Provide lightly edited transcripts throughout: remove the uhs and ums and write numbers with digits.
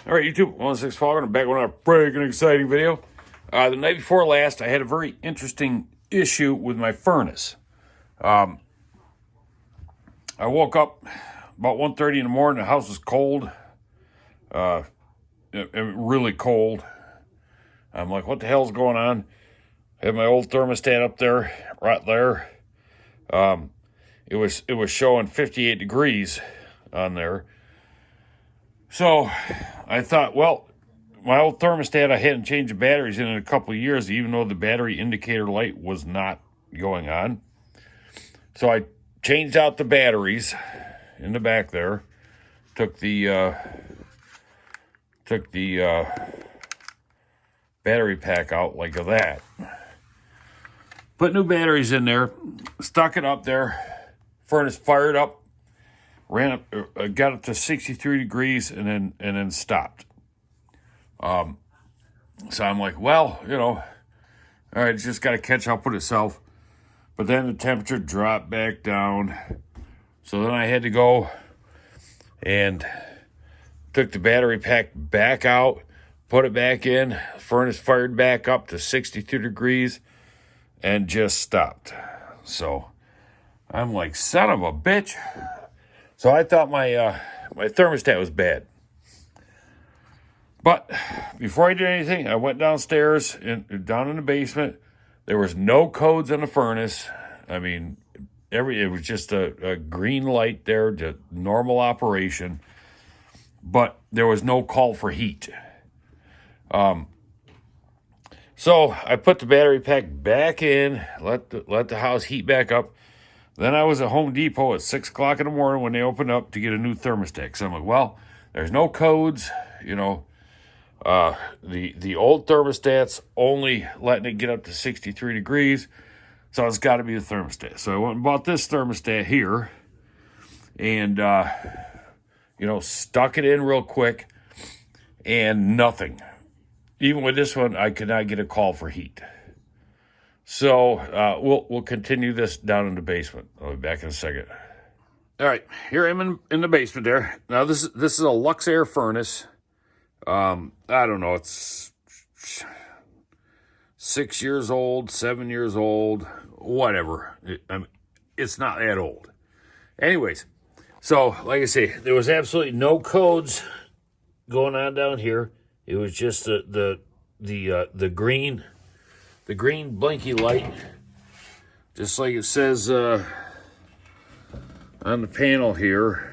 All right, YouTube, 106 Fogger, I'm back with another freaking exciting video. The night before last, I had a very interesting issue with my furnace. I woke up about 1:30 in the morning. The house was cold, really cold. I'm like, what the hell's going on? I had my old thermostat up there, right there. It was showing 58 degrees on there. So I thought, well, my old thermostat, I hadn't changed the batteries in a couple of years, even though the battery indicator light was not going on. So I changed out the batteries in the back there, took the battery pack out like that, put new batteries in there, stuck it up there, furnace fired up, ran up, got up to 63 degrees, and then stopped. So I'm like, well, all right, it's just got to catch up with itself. But then the temperature dropped back down. So then I had to go and took the battery pack back out, put it back in. Furnace fired back up to 62 degrees and just stopped. So I'm like, son of a bitch. So I thought my thermostat was bad. But before I did anything, I went downstairs down in the basement. There was no codes on the furnace. I mean, it was just a green light there, just normal operation. But there was no call for heat. So I put the battery pack back in, let the house heat back up. Then I was at Home Depot at 6 o'clock in the morning when they opened up to get a new thermostat. So I'm like, well, there's no codes, the old thermostat's only letting it get up to 63 degrees, so it's got to be the thermostat. So I went and bought this thermostat here, and stuck it in real quick, and nothing. Even with this one, I could not get a call for heat. So we'll continue this down in the basement. I'll be back in a second. All right, here I am in the basement there. Now this is a LUXAIRE furnace. I don't know, it's 6 years old, 7 years old, whatever. It's not that old. Anyways, so like I say, there was absolutely no codes going on down here. It was just the green blinky light, just like it says on the panel here.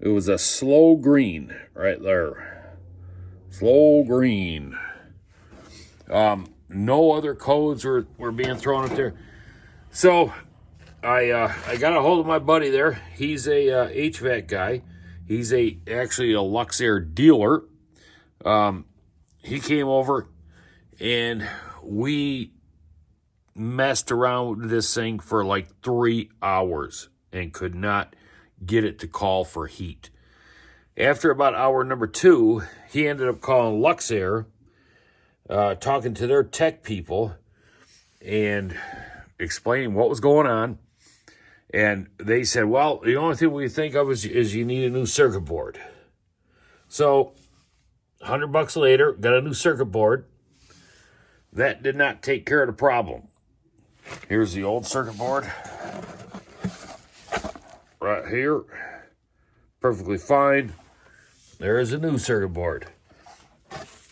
It was a slow green right there. Slow green. No other codes were being thrown up there. So I got a hold of my buddy there. He's a HVAC guy. He's actually a LUXAIRE dealer. He came over and we messed around with this thing for like 3 hours and could not get it to call for heat. After about hour number 2, he ended up calling LUXAIRE, talking to their tech people and explaining what was going on. And they said, well, the only thing we think of is you need a new circuit board. So $100 later, got a new circuit board. That did not take care of the problem. Here's the old circuit board. Right here. Perfectly fine. There is a new circuit board.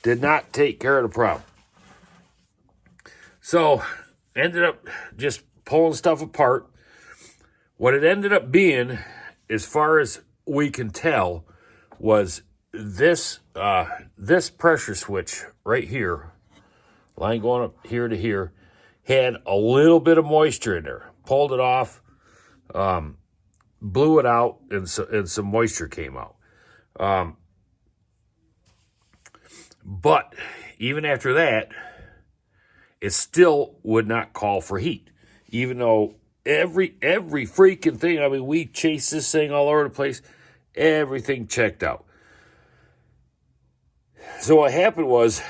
Did not take care of the problem. So, ended up just pulling stuff apart. What it ended up being, as far as we can tell, was this pressure switch right here, line going up here to here, had a little bit of moisture in there. Pulled it off, blew it out, and some moisture came out. But even after that, it still would not call for heat, even though every freaking thing, I mean, we chased this thing all over the place, everything checked out. So what happened was,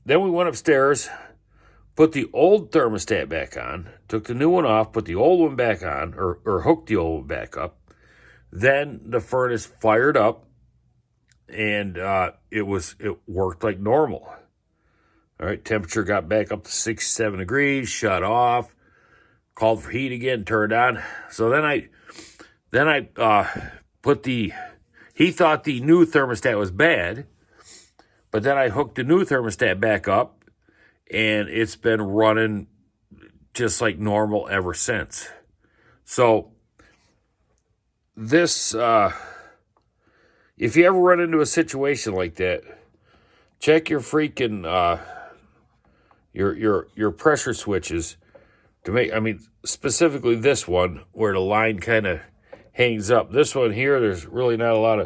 then we went upstairs, put the old thermostat back on, took the new one off, put the old one back on, or hooked the old one back up. Then the furnace fired up, and it worked like normal. All right, temperature got back up to 67 degrees, shut off, called for heat again, turned on. So then I put he thought the new thermostat was bad, but then I hooked the new thermostat back up, and it's been running just like normal ever since. So this, if you ever run into a situation like that, check your freaking your pressure switches to make. I mean, specifically this one where the line kind of hangs up. This one here, there's really not a lot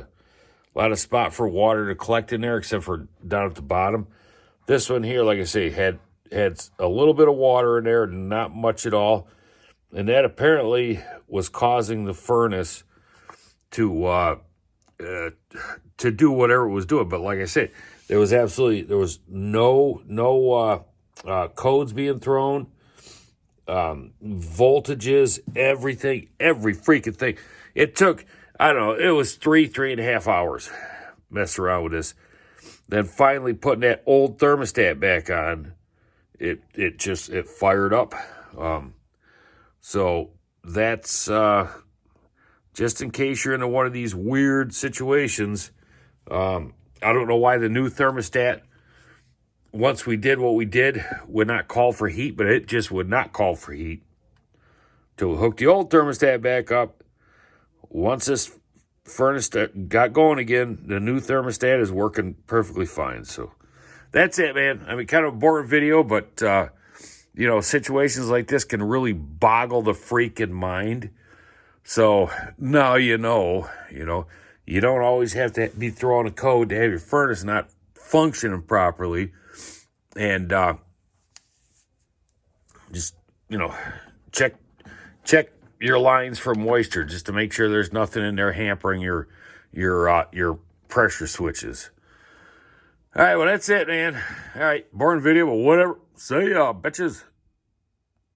of spot for water to collect in there, except for down at the bottom. This one here, like I say, had a little bit of water in there, not much at all, and that apparently was causing the furnace to do whatever it was doing. But like I said, there was no codes being thrown, voltages, everything, every freaking thing. It took, I don't know, it was 3.5 hours messing around with this. Then finally putting that old thermostat back on, it fired up. So that's just in case you're into one of these weird situations. I don't know why the new thermostat, once we did what we did, would not call for heat, but it just would not call for heat. Till we hooked the old thermostat back up. Once this furnace got going again, the new thermostat is working perfectly fine. So that's it, man. I mean, kind of a boring video, but, situations like this can really boggle the freaking mind. So now you know, you don't always have to be throwing a code to have your furnace not functioning properly. And just, check your lines for moisture just to make sure there's nothing in there hampering your pressure switches. All right, well, that's it, man. All right, boring video, but whatever. See ya, bitches.